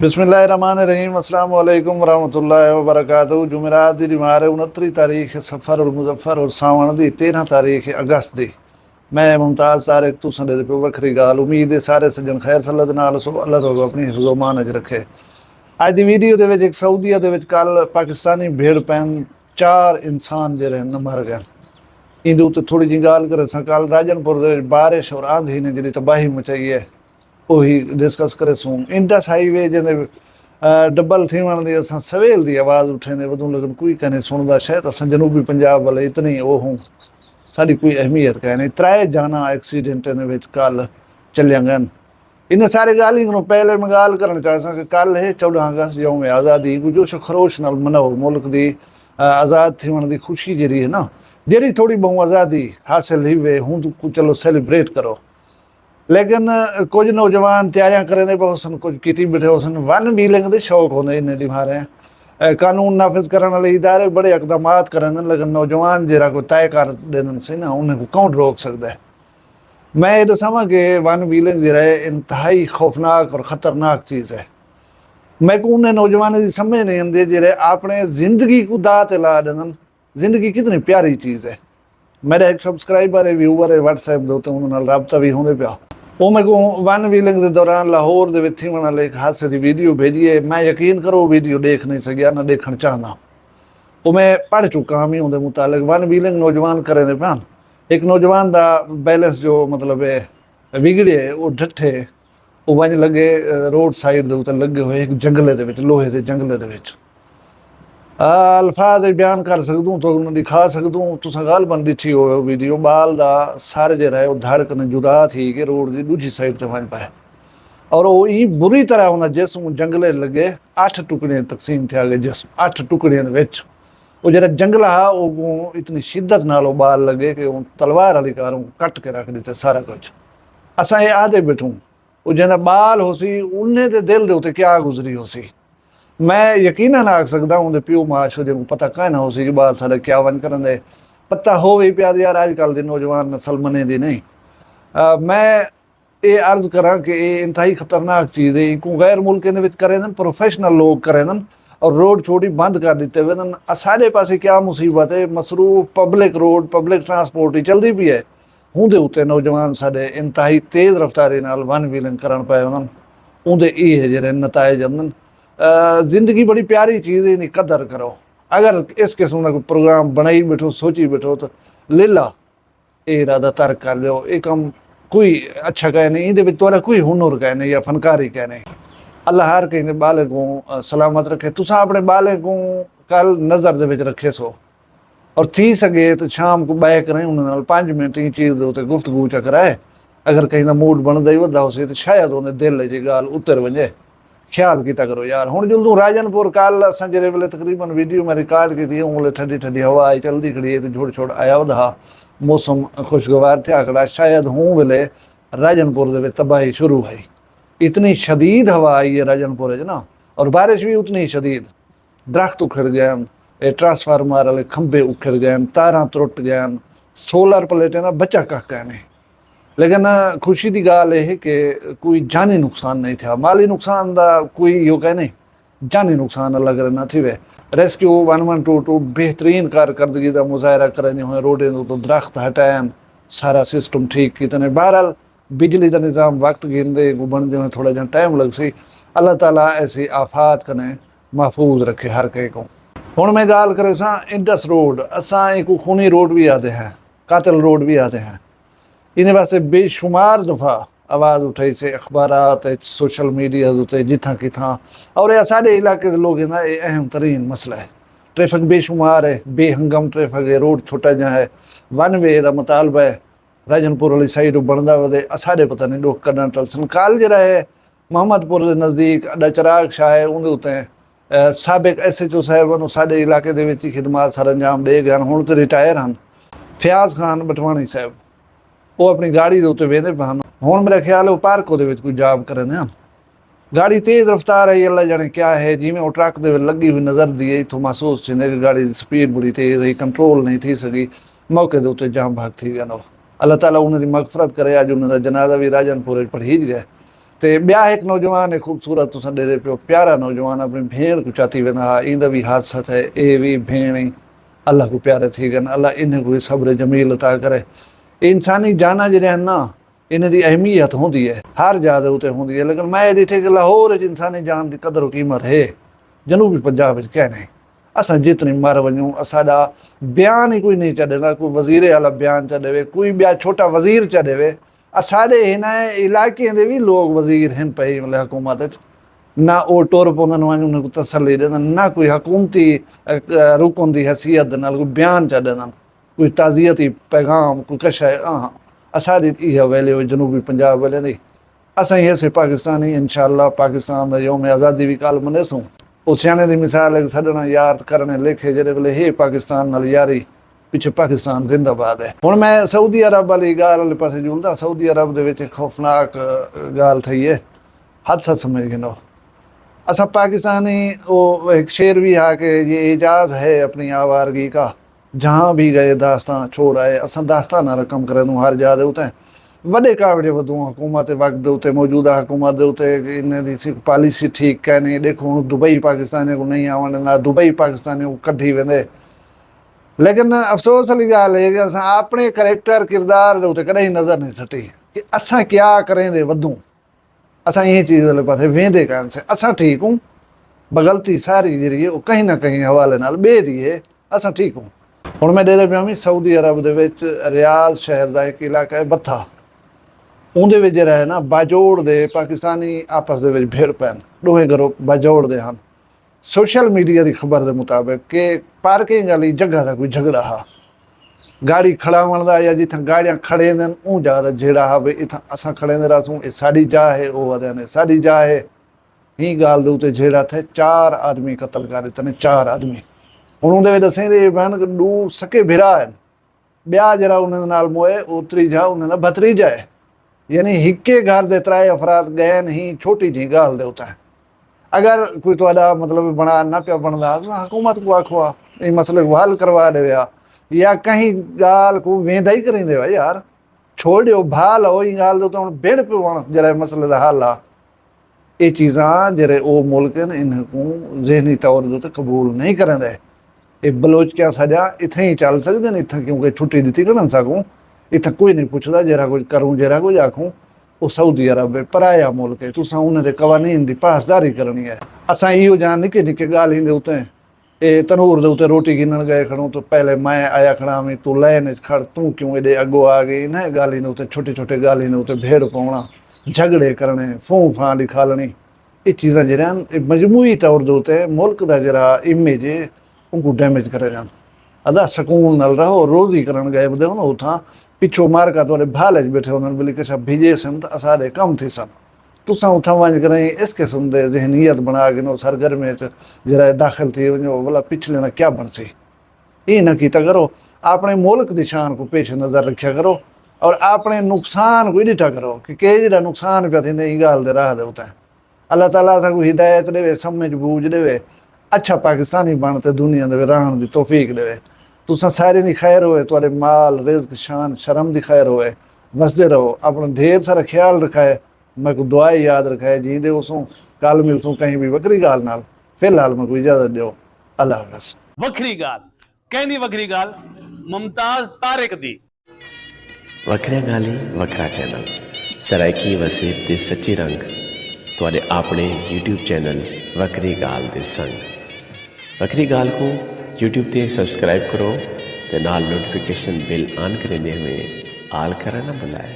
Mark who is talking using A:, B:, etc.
A: बिस्मिल्लाहिर्रहमानिर्रहीम अस्सलाम वालेकुम वरहमतुल्लाहि वबरकातुहू। जुमेरात दी दिमार 29 तारीख सफ़र और मुजफ्फर और सावण दी 13 तारीख अगस्त दी। मैं मुमताज़ तारिक तुसां दे पे वखरी गाल उम्मीद है सारे सज्जन खैर सल्लत नाल सो अल्लाह तो अपनी हिफ्ज़ो मान च रखे। अज दी वीडियो दे विच एक सऊदीया दे विच कल पाकिस्तानी भेड़ पैन 4 इंसान जेह्ड़े न मर गए। इंदे उत्ते थोड़ी जी गाल करे कल राजनपुर दे बारिश और आंधी ने जिहड़ी तबाही मचाई है वही डिस्कस करे सूं। इंडस हाईवे जिहदे डबल थीवण दी असां सवेल दी आवाज़ उठेंदे वधूं लेकिन कोई कहने सुनदा शायद असां जनूबी पंजाब वाले इतनी वो हूँ साड़ी कोई अहमियत कहने। 3 जाना एक्सीडेंट दे विच कल चलियां गए। इन सारी गाली को पहले मैं गाल करना चाहता कि कल है 14 अगस्त यौम आज़ादी को जोश खरोश नाल मनाओ। मुल्क दी आज़ाद थीवण दी खुशी जी है ना जी थोड़ी बहु आज़ादी हासिल ही वे हूँ तो चलो सेलिब्रेट करो। लेकिन कुछ नौजवान तैयारियां करेंदे पे हुसन कुछ कीती बैठे हुसन वन व्हीलिंग दे शौक होंदे इन्ने दिमारे कानून नाफिज करने वाले इदारे बड़े इकदामात करन लेकिन नौजवान जरा को तय कर देन से ना उन्हें को कौन रोक सकता है। मैं ये दसावा कि वन व्हीलिंग जो है इंतहाई खौफनाक और ख़तरनाक चीज़ है। मैं को उन्हें नौजवान की समझ नहीं आती जो अपने जिंदगी को दाह ते ला देन। जिंदगी कितनी प्यारी चीज़ है। मेरा एक सबसक्राइबर है व्यूवर है व्हाट्सएप दे उत्ते उन्हां नाल राबता भी होंदे पिया। वो मैं को वन व्हीलिंग के दौरान लाहौर दे विच थीवण वाले एक हादसे की वीडियो भेजी है। मैं यकीन करो वीडियो देख नहीं सकिया ना देखना चाहना। वो मैं पढ़ चुका हूँ उनके मुतालिक वन व्हीलिंग नौजवान करें दे पान। एक नौजवान का बैलेंस जो मतलब है विगड़े वो डठे वो वंज लगे रोड साइड के उत्ते लगे हुए एक जंगले दे विच लोहे के जंगले दे विच अल्फाज बयान कर सकूँ तो दिखा सकूँ। तुसां गालबन ॾिठी हो वीडियो बाल दा सर जो है धड़क ने जुदा थी कि रोड की दूजी साइड से वन पाए और वो ई बुरी तरह उन जिस्म जंगले लगे 8 टुकड़े तकसीम थे गए जिस्म 8 टुकड़ियों वो जरा जंगला वो इतनी शिद्दत नाल बाल लगे कि तलवार वाली कारों कट के रख दिते सारा कुछ। असां ये आदे बैठूं वो जैसा बाल हो सी उन्हें दे दिल दे उत्ते क्या गुजरी हो सी। मैं यकीन ना आख सकता उनके प्यो माशो जो पता कहना हो सी कि बाल साढ़े क्या वन करन दे पता हो भी पिया यार अजकल की नौजवान नस्ल मने दी नहीं। मैं ये अर्ज करा कि ये इंतहाई खतरनाक चीज़ है। इनको गैर मुल्क करें प्रोफेशनल लोग करें और रोड छोड़ी बंद कर दिते हुए सारे पासे क्या मुसीबत है। मसरूफ पब्लिक रोड पब्लिक ट्रांसपोर्ट ही चलती पी है उनके उत्ते नौजवान साढ़े इंतहाई तेज़ रफ्तारी नाल वन व्हीलिंग करन पे उनके ये जे नताइज आंदन। जिंदगी बड़ी प्यारी चीज़ है इनकी कदर करो। अगर इस किस्म का कोई प्रोग्राम बनाई बैठो सोची बैठो तो लीला ये इरादा तर्क कर लो। ये कम कोई अच्छा कह नहीं ये तोरा कोई हुनर कह नहीं या फनकारी कह नहीं। अल्लाह हर कहीं बाले को सलामत रखे। तुसा अपने बाले को कल नज़र दे विच रखे सो और थी सके तो शाम को बह करें उन्होंने 5 मिनट ये चीज़ उत्ते गुफ्तगू च कराए। अगर कहीं का मूड बनता ही वधा हो तो शायद उन्हें दिल जी गाल उतर वजे ख्याल किया करो यार। हुण जदों राजनपुर कल असां जिहड़े वेले तकरीबन वीडियो में रिकॉर्ड की उंगले ठंडी ठंडी हवा आई चलती खड़ी है तो छोड़ छोड़ आया वधा मौसम खुशगवार थे खड़ा शायद हूँ वेले राजनपुर दे विच तबाही शुरू हुई। इतनी शदीद हवा आई है राजनपुर ना और बारिश भी उतनी शदीद। दरख्त उखड़ गए ट्रांसफार्मर वाले खंबे उखड़ गए तारां टुट गए सोलर प्लेटें का बचा कह कहने। लेकिन खुशी की गाल यह कि कोई जानी नुकसान नहीं था। माली नुकसान का कोई यो कहने जानी नुकसान अलग ना थी वे। रेस्क्यू 1122 बेहतरीन कारकर्दगी का मुजाहरा करें हुए रोडें तो दरख्त हटायन सारा सिस्टम ठीक कितने। बहरहाल बिजली का निज़ाम वक्त गिनते बनते हुए थोड़ा जहा टाइम लग सी। अल्लाह ताला ऐसी आफात कने महफूज रखे हर कहीं को। हुण मैं गाल करे सा इंडस रोड असां एक खूनी रोड भी आते हैं कातिल रोड भी आते हैं। इन वास्ते बेशुमार दफ़ा आवाज़ उठाई से अखबारात सोशल मीडिया उत्ते जिथा किथा और यह सारे इलाके के लोग ना ये अहम तरीन मसला है। ट्रैफिक बेशुमार है बेहंगम ट्रैफिक है रोड छोटा जहाँ है वन वे का मुतालबा है राजनपुर वाली साइड बनता वे सारे पता नहीं लोग कदा टलसन। कल जरा है मोहम्मदपुर के नज़दीक अड्डा चिराग शाह है उनके उत्ते साबिक SHO साहब साढ़े इलाके के खिदमात सर अंजाम दे गए हूँ तो रिटायर हैं फयाज खान बटवाणी साहब वो अपनी गाड़ी के उत्ते वेंदे पे हैं। हुण मेरा ख्याल है वो पार्क कोई जॉब करें गाड़ी तेज़ रफ्तार आई अल्लाह जाने क्या है जिमें वो ट्रक दे लगी हुई नज़र दी इतों महसूस थी कि गाड़ी की स्पीड बड़ी तेज़ है कंट्रोल नहीं थी सकी मौके के उत्ते जाम भाग थी गया। अल्लाह ताला उन्होंने मगफरत करे अज उन्होंने जनाजा भी राजनपुर पढ़ीज गए। ते ॿिया हिकु नौजवान है ख़ूबसूरत तुसां ॾेरे पियो प्यारा नौजवान अपनी भेण को चाती वेंदा हा ईंदा भी हादसा थे ए भी भेण ई अल्लाह को प्यारे थी गन अल्लाह इन को सब्र जमील अता करे। इंसानी जाना जड़े ना इन दी अहमियत होंदी है हर जगह उत्ते होंदी है, लेकिन मैं ॾिठे कि लाहौर इंसानी जान की कदर कीमत है जनूबी पंजाब क्या नहीं। असां जितनी मर वञूं असाडा बयान ही कोई नहीं छॾंदा, कोई वज़ीर आला बयान च ॾेवे, कोई ॿिया छोटा वज़ीर च ॾेवे। असाडे हिन इलाइक़े दे भी लोग वज़ीर हिन पई मतलब हुकूमत ना ओ टुर पवंदनि वञ उन को तसली ॾियनि ना कोई हुकूमती रुकन की हैसियत नाल कोई बयान च ॾियनि कोई ताज़ियती पैगाम कोई कश है। हाँ असाडी इहा वैल्यू जनूबी पंजाब वाले दी असां ऐसे पाकिस्तानी इंशाअल्लाह पाकिस्तान दा यौम आज़ादी भी काल मनेसूं ओ सियाने दी मिसाल है सडना याद करने लेखे जेड़े वेले हे पाकिस्तान नाल यारी पिछे पाकिस्तान जिंदाबाद है। हुण मैं सऊदी अरब वाली गाल वाले पासे जुलदा सऊदी अरब दे विच खौफनाक गाल थई है हादसा समझ गिनो। असा पाकिस्तानी वो एक शेर भी है कि ये एजाज़ है अपनी आवारगी का जहाँ भी गए दास्तां छोड़ आए। असा दास्तां ना रकम करे दूँ हर जा उते वॾे कावड़े वधूं हुकूमत वक्त उते मौजूदा हुकूमत उते इन दी पॉलिसी ठीक कहने देखो दुबई पाकिस्तानी को नहीं आवन ॾींदा दुबई पाकिस्तानी को कढी वेंदे। लेकिन अफसोस वाली गाल है कि असां अपने करैक्टर किरदार दे उते कॾहिं नज़र नहीं सटी कि असां क्या करेंदे वधूं असां ये चीज़ वाले पासे वेंदे कान से असां ठीक हूँ बगलती सारी जी वो कहीं ना कहीं हवाले नाल ॿिए दी है असां ठीक हूँ। हुण मैं ॾेरे पिया सऊदी अरब दे विच रियाज़ शहर का एक इलाका है बथा उहदे विच जिहड़ा है ना बाजोड़ दे पाकिस्तानी आपस दे विच भिड़ पैन दोहे ग्रुप बाजोड़ दे हन। सोशल मीडिया की खबर के मुताबिक कि पार्किंग वाली जगह का कोई झगड़ा हा गाड़ी खड़ावण का या जिथे गाड़ियां खड़े उन जगह का झेड़ा हा भी इतना असां खड़े रहसूं ये साड़ी जा है वो आदे ने साड़ी जा है ही गाल दे उते झेड़ा थे 4 आदमी कत्ल कर दिते 4 आदमी। हुण उहदे विच दसेंदे बहन दू सके भिरा आहिनि ॿिया जरा उन्हनि नाल मोए ओतरी जा उन्हनि भतरीजा है यानी हिके घर दे 3 अफराद गए ही छोटी जी गाल दे उते। अगर कोई तुहाडा मतलब बना ना पिया बनदा हुकूमत को आखो आ मसले को हल करवा देवे या कहीं गाल को वेंदा ही करेंदे यार छोड़ दियो भाल हो ई गाल दे तो बेड़ पे वण जरा मसले दा हल आ। ये चीज़ां जेरे ओ मुल्क इन को जहनी तौर दे कबूल नहीं करेंदे। ये बलोच क्या सजा इत्थे ही चल सकदे ने इत्थे क्योंकि छुट्टी दी कढ़न सकूं इत्थे कोई नहीं पुछदा जरा कुछ करूं जरा कुछ आखूं वो सऊदी अरब है पराया मुल्क है तुसां उन्हें कवानीन की पासदारी करनी है। असां इहो जान निके निके गालीं दे उते ए तनूर दे उते रोटी गिनण गए खड़ूं तो पहले मैं आया खड़ा में तू लाइन खड़ तू क्यों एडे अगो आ गई न गालीं दे उते छोटे छोटे गालीं दे उते भेड़ पाउणा झगड़े करने फूं फां दिखालनी ये चीज़ां जरियां मजमूई तौर दे उते मुल्क दा जरा इमेज है उनको डैमेज करे जान। अदा सकून नाल रहो रोज़ी करन गए बदे हो उठां पिछो मार का तुहाडे भाल च बैठे हुननि बिल्कुल किसा भिजे सन तो असाडे कम थी सन तुसां उथां वञ करे इस किस्म दे जहनीयत बना गिनो सरगर्मी जरा दाखिल थी वञो भला पिछले ना क्या बनसी ये न कीता करो। अपने मुल्क की शान को पेश नज़र रखा करो और अपने नुकसान को ॾिठा करो कि केड़ा नुकसान पिया थींदे ई ॻाल्हि दे राह दे उते। अल्लाह ताला असांखे हिदायत ॾेवे सम्झ बूझ ॾेवे अच्छा पाकिस्तानी बणते दुनिया दे रहण दी तौफीक ॾेवे तुसां सारे दी खैर होए तुहाडे माल रिज़्क शान शर्म दी खैर होए वसदे रहो अपना ढेर सारा ख्याल रखाए मैं को दुआएं याद रखाए जींदे उसों कल मिलसूं कहीं भी वक्री गाल नाल। फिलहाल मैं कोई इजाजत दियो अल्लाह हाफ़िज़।
B: वक्री गाल कहंदी वक्री गाल मुमताज तारिक दी
C: वखरिया गाली वखरा चैनल सराइकी वसीब दे सच्ची रंग तुहाडे अपने YouTube चैनल वक्री गाल दे संग वक्री गाल को YouTube ते सब्सक्राइब करो ते नाल नोटिफिकेशन बिल ऑन करेंदे हुए आल करना ना भुलाए।